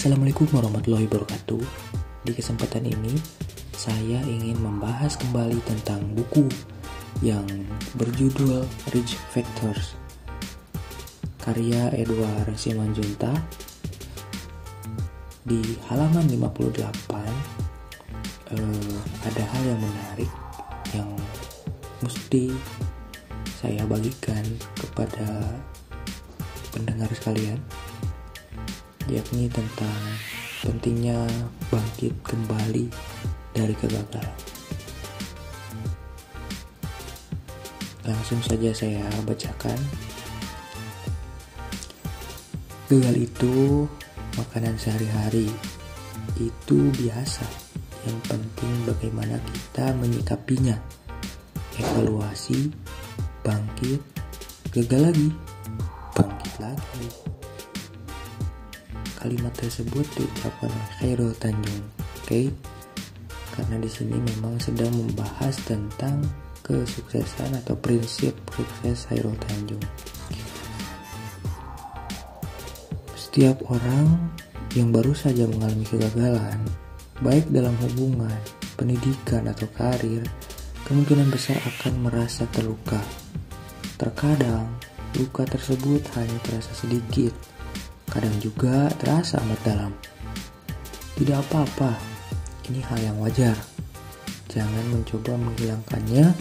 Assalamualaikum warahmatullahi wabarakatuh. Di kesempatan ini, saya ingin membahas kembali tentang buku yang berjudul Rich Factors, karya Edward Simanjuntak. Di halaman 58, ada hal yang menarik yang mesti saya bagikan kepada pendengar sekalian, yakni tentang pentingnya bangkit kembali dari kegagalan. Langsung saja saya bacakan. Gagal itu makanan sehari-hari, itu biasa. Yang penting bagaimana kita menyikapinya. Evaluasi, bangkit, gagal lagi, bangkit lagi. Kalimat tersebut diucapkan oleh Chairul Tanjung, oke? Karena di sini memang sedang membahas tentang kesuksesan atau prinsip sukses Chairul Tanjung. Setiap orang yang baru saja mengalami kegagalan, baik dalam hubungan, pendidikan, atau karir, kemungkinan besar akan merasa terluka. Terkadang, luka tersebut hanya terasa sedikit, kadang juga terasa amat dalam. Tidak apa-apa, ini hal yang wajar. Jangan mencoba menghilangkannya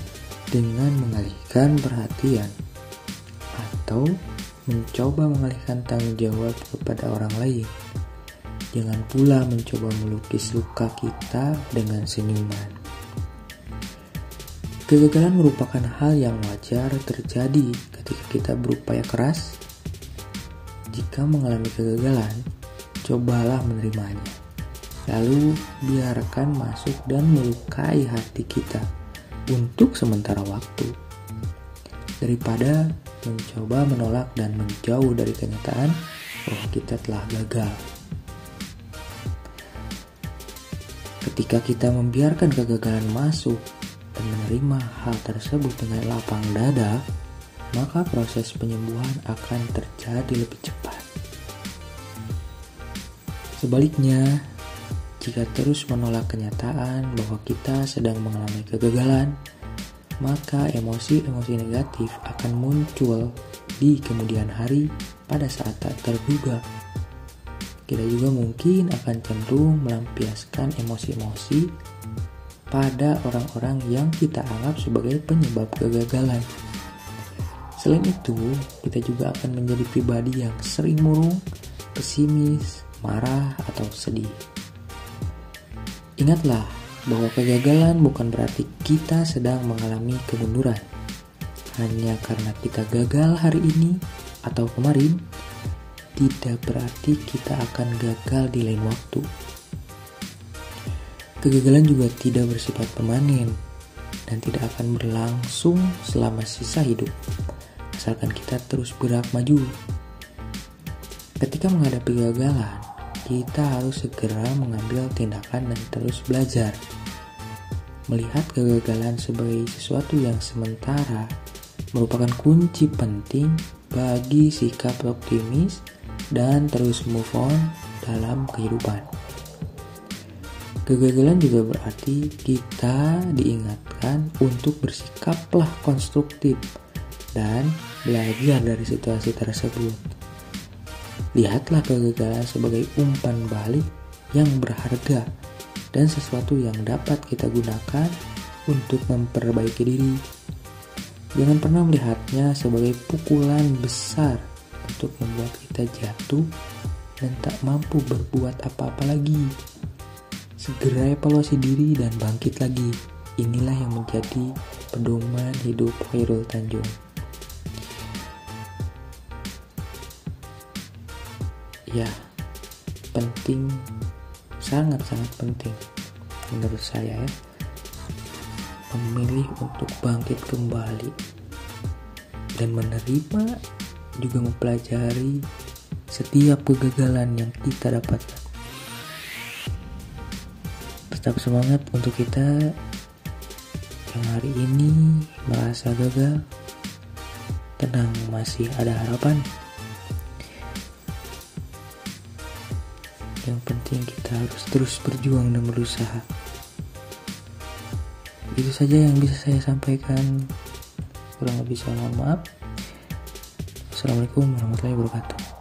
dengan mengalihkan perhatian atau mencoba mengalihkan tanggung jawab kepada orang lain. Jangan pula mencoba melukis luka kita dengan senyuman. Kegagalan merupakan hal yang wajar terjadi ketika kita berupaya keras. Jika mengalami kegagalan, cobalah menerimanya. Lalu biarkan masuk dan melukai hati kita untuk sementara waktu. Daripada mencoba menolak dan menjauh dari kenyataan bahwa kita telah gagal. Ketika kita membiarkan kegagalan masuk dan menerima hal tersebut dengan lapang dada, maka proses penyembuhan akan terjadi lebih cepat. Sebaliknya, jika terus menolak kenyataan bahwa kita sedang mengalami kegagalan, maka emosi-emosi negatif akan muncul di kemudian hari pada saat tak terduga. Kita juga mungkin akan cenderung melampiaskan emosi-emosi pada orang-orang yang kita anggap sebagai penyebab kegagalan. Selain itu, kita juga akan menjadi pribadi yang sering murung, pesimis, marah, atau sedih. Ingatlah bahwa kegagalan bukan berarti kita sedang mengalami kemunduran. Hanya karena kita gagal hari ini atau kemarin, tidak berarti kita akan gagal di lain waktu. Kegagalan juga tidak bersifat permanen dan tidak akan berlangsung selama sisa hidup. Asalkan kita terus bergerak maju. Ketika menghadapi kegagalan, kita harus segera mengambil tindakan dan terus belajar. Melihat kegagalan sebagai sesuatu yang sementara merupakan kunci penting bagi sikap optimis dan terus move on dalam kehidupan. Kegagalan juga berarti kita diingatkan untuk bersikaplah konstruktif dan belajar dari situasi tersebut. Lihatlah kegagalan sebagai umpan balik yang berharga dan sesuatu yang dapat kita gunakan untuk memperbaiki diri. Jangan pernah melihatnya sebagai pukulan besar untuk membuat kita jatuh dan tak mampu berbuat apa-apa lagi. Segera evaluasi diri dan bangkit lagi. Inilah yang menjadi pedoman hidup Chairul Tanjung. Ya, penting, sangat-sangat penting menurut saya ya, memilih untuk bangkit kembali dan menerima, juga mempelajari setiap kegagalan yang kita dapatkan. Tetap semangat untuk kita yang hari ini merasa gagal. Tenang, masih ada harapan. Yang penting kita harus terus berjuang dan berusaha. Itu saja yang bisa saya sampaikan. Kurang lebih saya mohon maaf. Assalamualaikum warahmatullahi wabarakatuh.